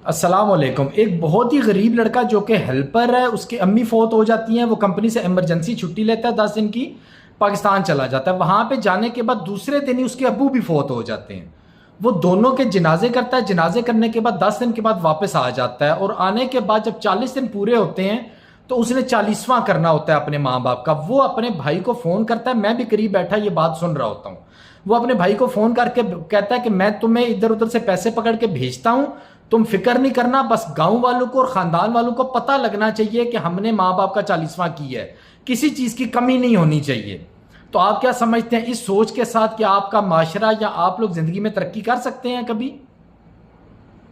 अस्सलाम वालेकुम। एक बहुत ही गरीब लड़का जो कि हेल्पर है, उसकी अम्मी फौत हो जाती हैं, वो कंपनी से इमरजेंसी छुट्टी लेता है 10 दिन की, पाकिस्तान चला जाता है। वहाँ पे जाने के बाद दूसरे दिन ही उसके अब्बू भी फौत हो जाते हैं। वो दोनों के जनाजे करता है, जनाजे करने के बाद 10 दिन के बाद वापस आ जाता है, और आने के बाद जब 40 दिन पूरे होते हैं तो उसने 40वां करना होता है अपने माँ बाप का। वो अपने भाई को फ़ोन करता है, मैं भी करीब बैठा ये बात सुन रहा होता हूँ। वो अपने भाई को फ़ोन करके कहता है कि मैं तुम्हें इधर उधर से पैसे पकड़ के भेजता हूँ, तुम फिक्र नहीं करना, बस गांव वालों को और ख़ानदान वालों को पता लगना चाहिए कि हमने माँ बाप का 40वां किया है, किसी चीज़ की कमी नहीं होनी चाहिए। तो आप क्या समझते हैं इस सोच के साथ कि आपका माशरा या आप लोग ज़िंदगी में तरक्की कर सकते हैं कभी?